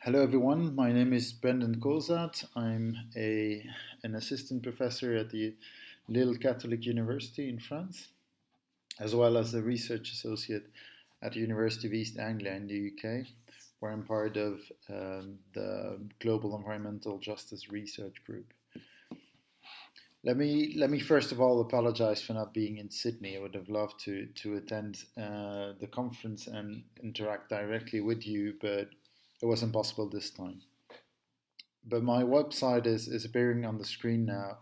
Hello, everyone. My name is Brendan Coolsaet. I'm an assistant professor at the Lille Catholic University in France, as well as a research associate at the University of East Anglia in the UK, where I'm part of the Global Environmental Justice Research Group. Let me first of all apologize for not being in Sydney. I would have loved to attend the conference and interact directly with you, but it wasn't possible this time. But my website is appearing on the screen now.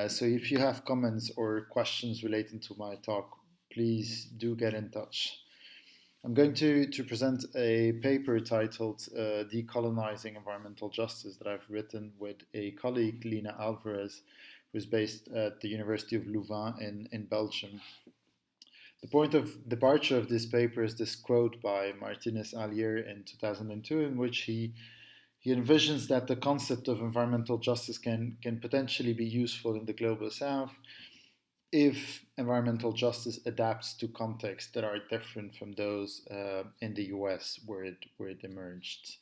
So if you have comments or questions relating to my talk, please do get in touch. I'm going to present a paper titled Decolonizing Environmental Justice that I've written with a colleague, Lina Alvarez, who's based at the University of Louvain in Belgium. The point of departure of this paper is this quote by Martinez Allier in 2002, in which he envisions that the concept of environmental justice can potentially be useful in the global south if environmental justice adapts to contexts that are different from those in the US where it emerged.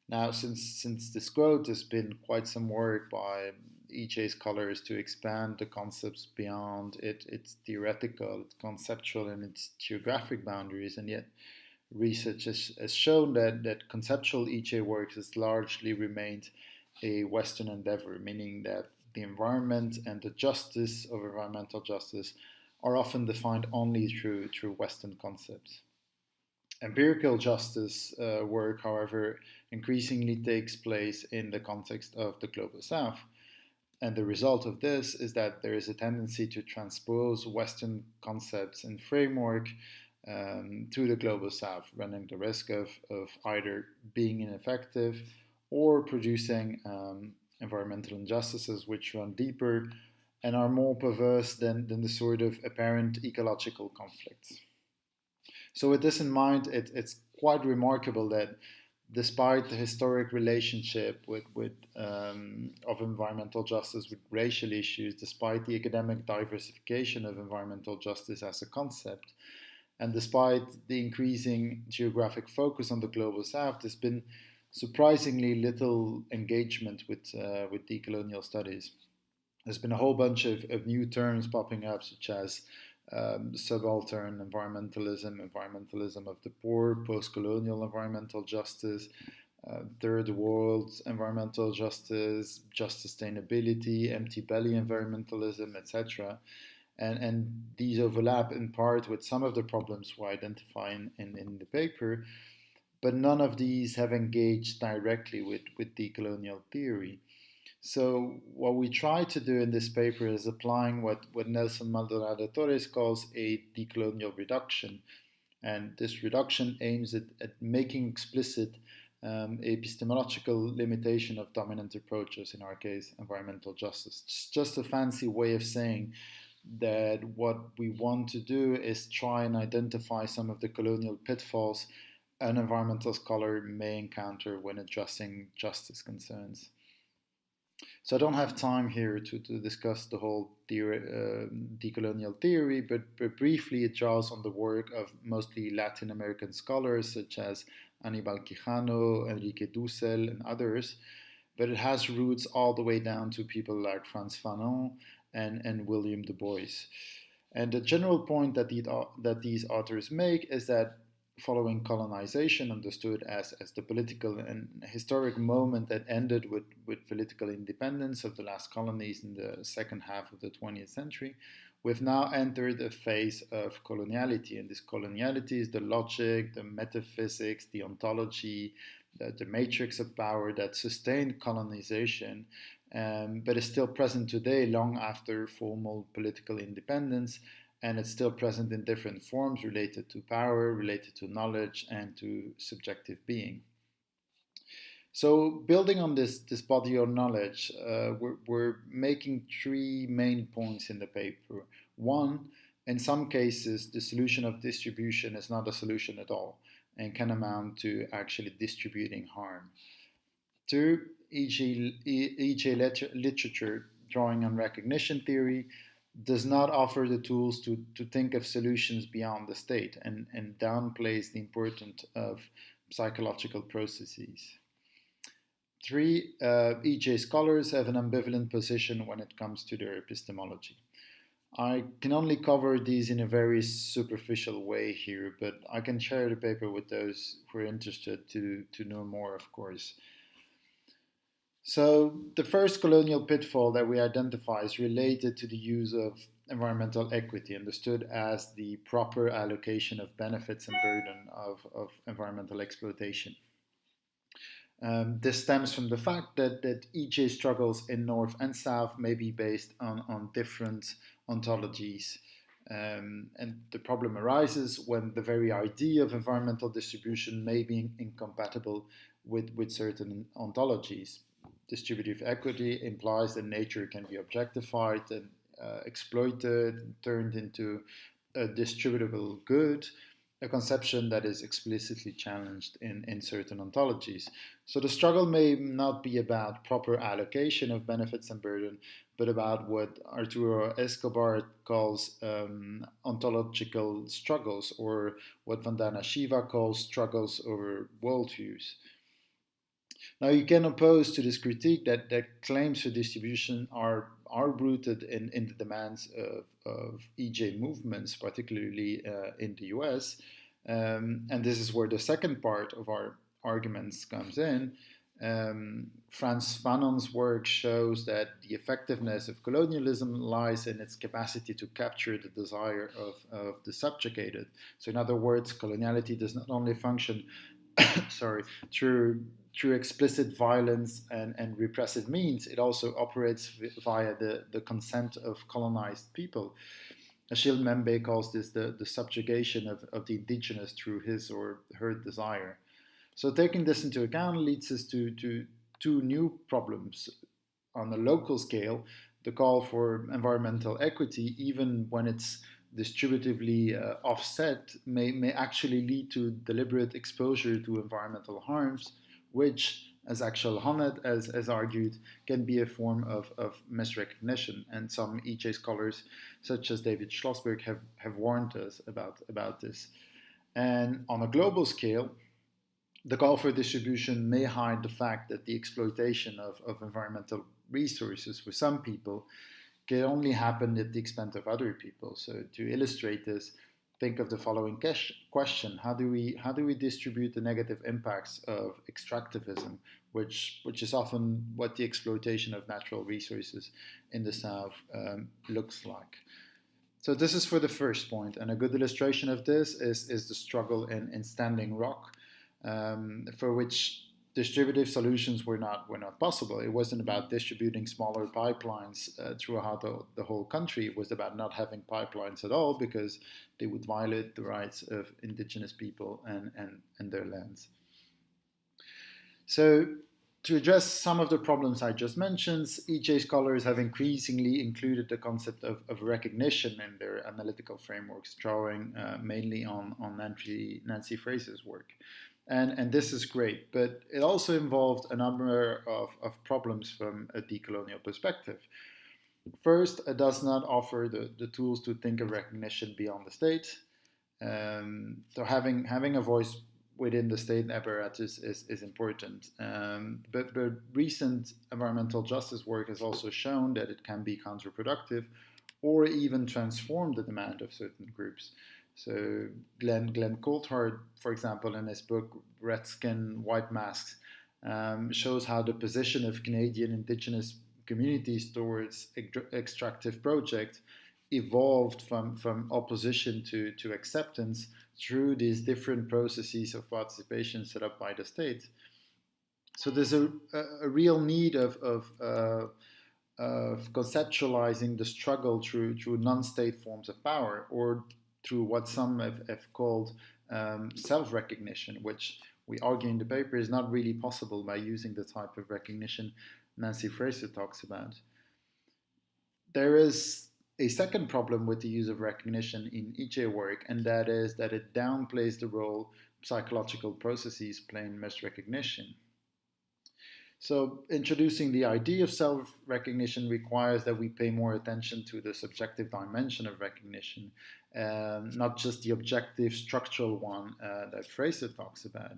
Now, since this quote, there's been quite some work by EJ scholars to expand the concepts beyond its theoretical, its conceptual, and its geographic boundaries, and yet research has shown that conceptual EJ work has largely remained a Western endeavor, meaning that the environment and the justice of environmental justice are often defined only through Western concepts. Empirical justice work, however, increasingly takes place in the context of the global south. And the result of this is that there is a tendency to transpose Western concepts and framework to the global south, running the risk of either being ineffective or producing environmental injustices which run deeper and are more perverse than the sort of apparent ecological conflicts. So with this in mind, it's quite remarkable that despite the historic relationship of environmental justice with racial issues, despite the academic diversification of environmental justice as a concept, and despite the increasing geographic focus on the global south, there's been surprisingly little engagement with decolonial studies. There's been a whole bunch of new terms popping up, such as subaltern environmentalism, environmentalism of the poor, post-colonial environmental justice, third world environmental justice, just sustainability, empty belly environmentalism, etc. And these overlap in part with some of the problems we identify in the paper, but none of these have engaged directly with decolonial theory. So what we try to do in this paper is applying what Nelson Maldonado Torres calls a decolonial reduction. And this reduction aims at making explicit epistemological limitation of dominant approaches, in our case, environmental justice. It's just a fancy way of saying that what we want to do is try and identify some of the colonial pitfalls an environmental scholar may encounter when addressing justice concerns. So I don't have time here to discuss the whole decolonial theory, but briefly it draws on the work of mostly Latin American scholars such as Aníbal Quijano, Enrique Dussel, and others, but it has roots all the way down to people like Frantz Fanon and William Du Bois. And the general point that these authors make is that following colonization, understood as the political and historic moment that ended with political independence of the last colonies in the second half of the 20th century, we've now entered a phase of coloniality. And this coloniality is the logic, the metaphysics, the ontology, the matrix of power that sustained colonization, but is still present today long after formal political independence, and it's still present in different forms related to power, related to knowledge, and to subjective being. So building on this body of knowledge, we're making three main points in the paper. One, in some cases, the solution of distribution is not a solution at all and can amount to actually distributing harm. Two, EJ literature drawing on recognition theory does not offer the tools to think of solutions beyond the state and downplays the importance of psychological processes. Three, EJ scholars have an ambivalent position when it comes to their epistemology. I can only cover these in a very superficial way here, but I can share the paper with those who are interested to know more, of course. So, the first colonial pitfall that we identify is related to the use of environmental equity, understood as the proper allocation of benefits and burden of environmental exploitation. This stems from the fact that EJ struggles in North and South may be based on different ontologies. And the problem arises when the very idea of environmental distribution may be incompatible with certain ontologies. Distributive equity implies that nature can be objectified and exploited, and turned into a distributable good, a conception that is explicitly challenged in certain ontologies. So the struggle may not be about proper allocation of benefits and burden, but about what Arturo Escobar calls ontological struggles, or what Vandana Shiva calls struggles over worldviews. Now, you can oppose to this critique that claims for distribution are rooted in the demands of EJ movements, particularly in the US. And this is where the second part of our arguments comes in. Frantz Fanon's work shows that the effectiveness of colonialism lies in its capacity to capture the desire of the subjugated. So, in other words, coloniality does not only function sorry, through explicit violence and repressive means, it also operates via the consent of colonized people. Achille Mbembe calls this the subjugation of the indigenous through his or her desire. So taking this into account leads us to two new problems. On a local scale, the call for environmental equity, even when it's distributively offset, may actually lead to deliberate exposure to environmental harms, which, as Axel Honneth has argued, can be a form of misrecognition. And some EJ scholars, such as David Schlossberg, have warned us about this. And on a global scale, the call for distribution may hide the fact that the exploitation of environmental resources for some people can only happen at the expense of other people. So to illustrate this, think of the following question: How do we distribute the negative impacts of extractivism, which is often what the exploitation of natural resources in the South looks like? So this is for the first point, and a good illustration of this is the struggle in Standing Rock, for which distributive solutions were not possible. It wasn't about distributing smaller pipelines throughout the whole country. It was about not having pipelines at all because they would violate the rights of indigenous people and their lands. So to address some of the problems I just mentioned, EJ scholars have increasingly included the concept of recognition in their analytical frameworks, drawing mainly on Nancy Fraser's work. And this is great, but it also involved a number of problems from a decolonial perspective. First, it does not offer the tools to think of recognition beyond the state. So having a voice within the state apparatus is important. But recent environmental justice work has also shown that it can be counterproductive or even transform the demand of certain groups. So Glenn Coulthard, for example, in his book Red Skin, White Masks, shows how the position of Canadian Indigenous communities towards extractive projects evolved from opposition to acceptance through these different processes of participation set up by the state. So there's a real need of conceptualizing the struggle through non-state forms of power, or through what some have called self-recognition, which we argue in the paper is not really possible by using the type of recognition Nancy Fraser talks about. There is a second problem with the use of recognition in EJ work, and that is that it downplays the role psychological processes play in misrecognition. So, introducing the idea of self-recognition requires that we pay more attention to the subjective dimension of recognition, not just the objective structural one that Fraser talks about.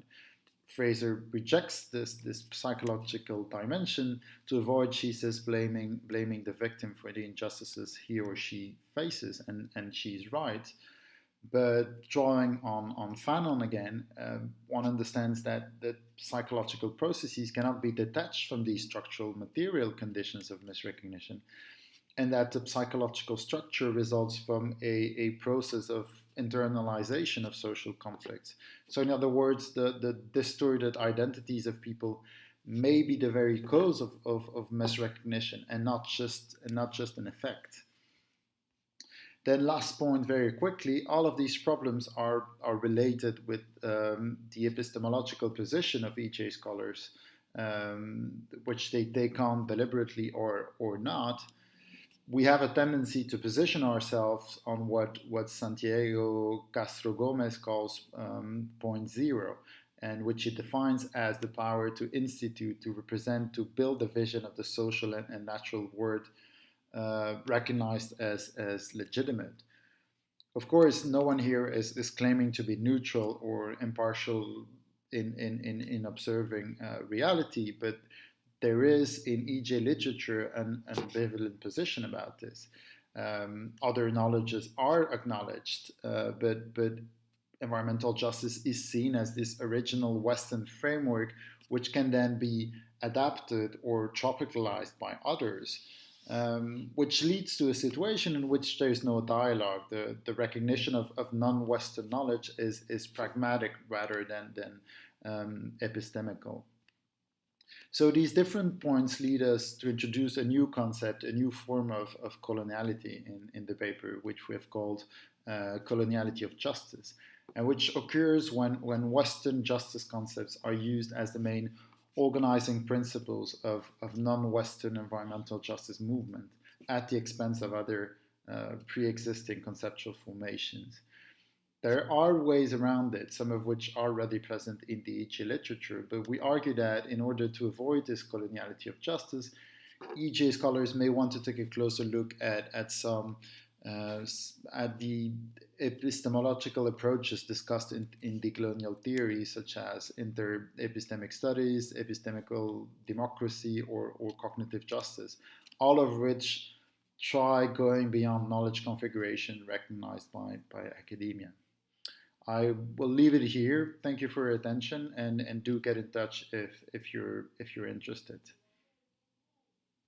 Fraser rejects this psychological dimension to avoid, she says, blaming the victim for the injustices he or she faces, and she's right. But drawing on Fanon again, one understands that psychological processes cannot be detached from these structural material conditions of misrecognition, and that the psychological structure results from a process of internalization of social conflicts. So, in other words, the distorted identities of people may be the very cause of misrecognition, and not just an effect. Then, last point, very quickly, all of these problems are related with the epistemological position of EJ scholars, which they take on deliberately or not. We have a tendency to position ourselves on what Santiago Castro Gomez calls point zero, and which he defines as the power to institute, to represent, to build a vision of the social and natural world recognized as legitimate. Of course, no one here is claiming to be neutral or impartial in observing reality, but there is in EJ literature an ambivalent position about this. Other knowledges are acknowledged, but environmental justice is seen as this original Western framework, which can then be adapted or tropicalized by others, which leads to a situation in which there is no dialogue. The recognition of non-Western knowledge is pragmatic rather than epistemical. So these different points lead us to introduce a new concept, a new form of coloniality in the paper, which we have called coloniality of justice, and which occurs when Western justice concepts are used as the main organizing principles of non-Western environmental justice movement at the expense of other pre-existing conceptual formations. There are ways around it, some of which are already present in the EJ literature, but we argue that in order to avoid this coloniality of justice, EJ scholars may want to take a closer look at some at the epistemological approaches discussed in decolonial theory, such as inter-epistemic studies, epistemical democracy, or cognitive justice, all of which try going beyond knowledge configuration recognized by academia. I will leave it here. Thank you for your attention, and do get in touch if you're interested.